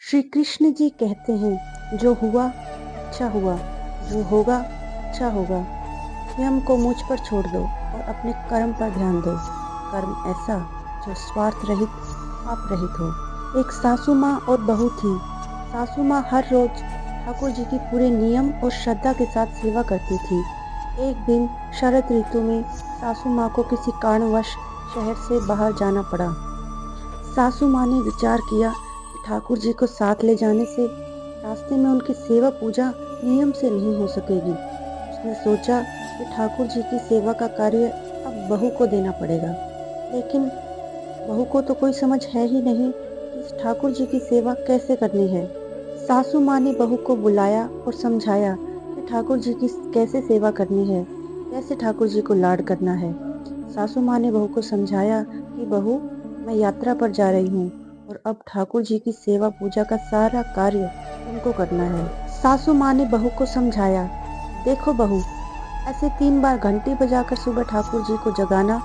श्री कृष्ण जी कहते हैं, जो हुआ अच्छा हुआ, जो होगा अच्छा होगा। स्वयं को मुझ पर छोड़ दो और अपने कर्म पर ध्यान दो। कर्म ऐसा जो स्वार्थ रहित, पाप रहित हो। एक सासू माँ और बहू थी। सासू माँ हर रोज ठाकुर जी की पूरे नियम और श्रद्धा के साथ सेवा करती थी। एक दिन शरद ऋतु में सासू माँ को किसी कारणवश शहर से बाहर जाना पड़ा। सासू माँ ने विचार किया कि ठाकुर जी को साथ ले जाने से रास्ते में उनकी सेवा पूजा नियम से नहीं हो सकेगी। उसने सोचा कि ठाकुर जी की सेवा का कार्य अब बहू को देना पड़ेगा। लेकिन बहू को तो कोई समझ है ही नहीं कि इस ठाकुर जी की सेवा कैसे करनी है। सासू माँ ने बहू को बुलाया और समझाया कि ठाकुर जी की कैसे सेवा करनी है, कैसे ठाकुर जी को लाड करना है। सासू माँ ने बहू को समझाया कि बहू, मैं यात्रा पर जा रही हूँ और अब ठाकुर जी की सेवा पूजा का सारा कार्य तुमको करना है। सासू माँ ने बहू को समझाया, देखो बहू, ऐसे 3 बार घंटी बजाकर सुबह ठाकुर जी को जगाना,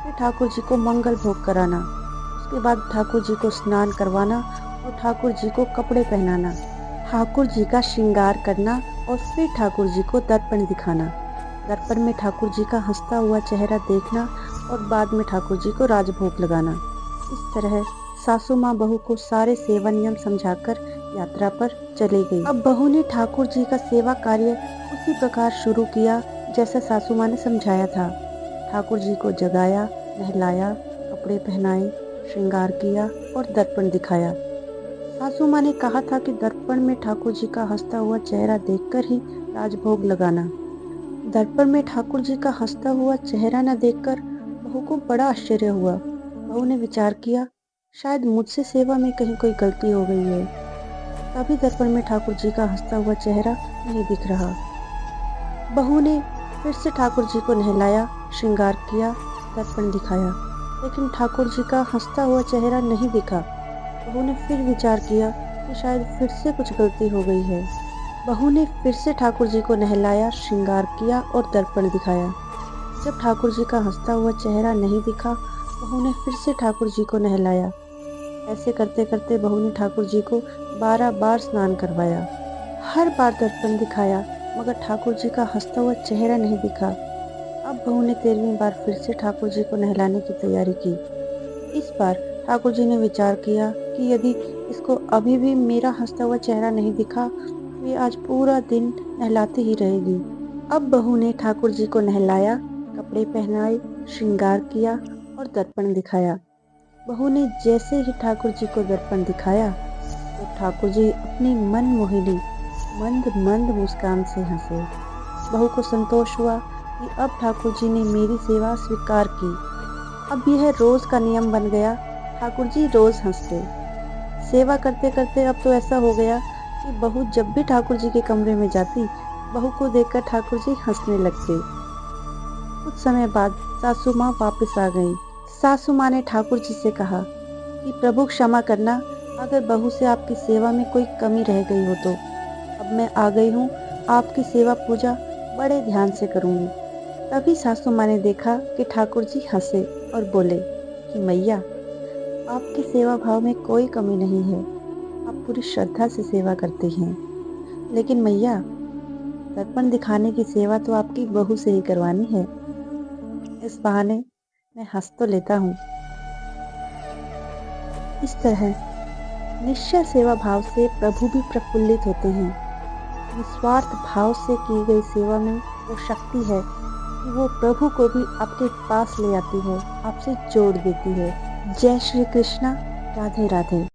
फिर ठाकुर जी को मंगल भोग कराना, उसके बाद ठाकुर जी को स्नान करवाना और ठाकुर जी को कपड़े पहनाना, ठाकुर जी का श्रृंगार करना और फिर ठाकुर जी को दर्पण दिखाना। दर्पण में ठाकुर जी का हंसता हुआ चेहरा देखना और बाद में ठाकुर जी को राजभोग लगाना। इस तरह सासू माँ बहू को सारे सेवा नियम समझाकर यात्रा पर चली गई। अब बहू ने ठाकुर जी का सेवा कार्य उसी प्रकार शुरू किया जैसा सासू माँ ने समझाया था। ठाकुर जी को जगाया, नहलाया, कपड़े पहनाए, श्रृंगार किया और दर्पण दिखाया। सासू माँ ने कहा था कि दर्पण में ठाकुर जी का हंसता हुआ चेहरा देखकर ही राजभोग लगाना। दर्पण में ठाकुर जी का हंसता हुआ चेहरा न देखकर बहू को बड़ा आश्चर्य हुआ। बहू ने विचार किया, शायद मुझसे सेवा में कहीं कोई गलती हो गई है। तभी दर्पण में ठाकुर जी का हंसता हुआ चेहरा नहीं दिख रहा। बहू ने फिर से ठाकुर जी को नहलाया, श्रृंगार किया, दर्पण दिखाया, लेकिन ठाकुर जी का हंसता हुआ चेहरा नहीं दिखा। बहू ने फिर विचार किया कि शायद फिर से कुछ गलती हो गई है। बहू ने फिर से ठाकुर जी को नहलाया, श्रृंगार किया और दर्पण दिखाया। जब ठाकुर जी का हंसता हुआ चेहरा नहीं दिखा, बहू ने फिर से ठाकुर जी को नहलाया। ऐसे करते करते बहू ने ठाकुर जी को 12 बार स्नान करवाया। हर बार दर्पण दिखाया, मगर ठाकुर जी का हंसता हुआ चेहरा नहीं दिखा। अब बहू ने 13वीं बार फिर से ठाकुर जी को नहलाने की तैयारी की। इस बार ठाकुर जी ने विचार किया कि यदि इसको अभी भी मेरा हंसता हुआ चेहरा नहीं दिखा तो ये आज पूरा दिन नहलाती ही रहेगी। अब बहू ने ठाकुर जी को नहलाया, कपड़े पहनाए, श्रृंगार किया और दर्पण दिखाया। बहू ने जैसे ही ठाकुर जी को दर्पण दिखाया तो ठाकुर जी अपनी मन मोहिनी मंद मंद मुस्कान से हंसे। बहू को संतोष हुआ कि अब ठाकुर जी ने मेरी सेवा स्वीकार की। अब यह रोज का नियम बन गया, ठाकुर जी रोज हंसते। सेवा करते करते अब तो ऐसा हो गया कि बहू जब भी ठाकुर जी के कमरे में जाती, बहू को देखकर ठाकुर जी हंसने लगते। कुछ समय बाद सासू माँ वापस आ गईं। सासू माँ ने ठाकुर जी से कहा कि प्रभु क्षमा करना, अगर बहू से आपकी सेवा में कोई कमी रह गई हो तो। अब मैं आ गई हूँ, आपकी सेवा पूजा बड़े ध्यान से करूँगी। तभी सासू माँ ने देखा कि ठाकुर जी हंसे और बोले कि मैया, आपकी सेवा भाव में कोई कमी नहीं है, आप पूरी श्रद्धा से सेवा करती हैं। लेकिन मैया, दर्पण दिखाने की सेवा तो आपकी बहू से ही करवानी है। इस बहाने मैं हंस तो लेता हूँ। इस तरह निश्चय सेवा भाव से प्रभु भी प्रफुल्लित होते हैं। निस्वार्थ भाव से की गई सेवा में वो शक्ति है कि वो प्रभु को भी आपके पास ले आती है, आपसे जोड़ देती है। जय श्री कृष्णा। राधे राधे।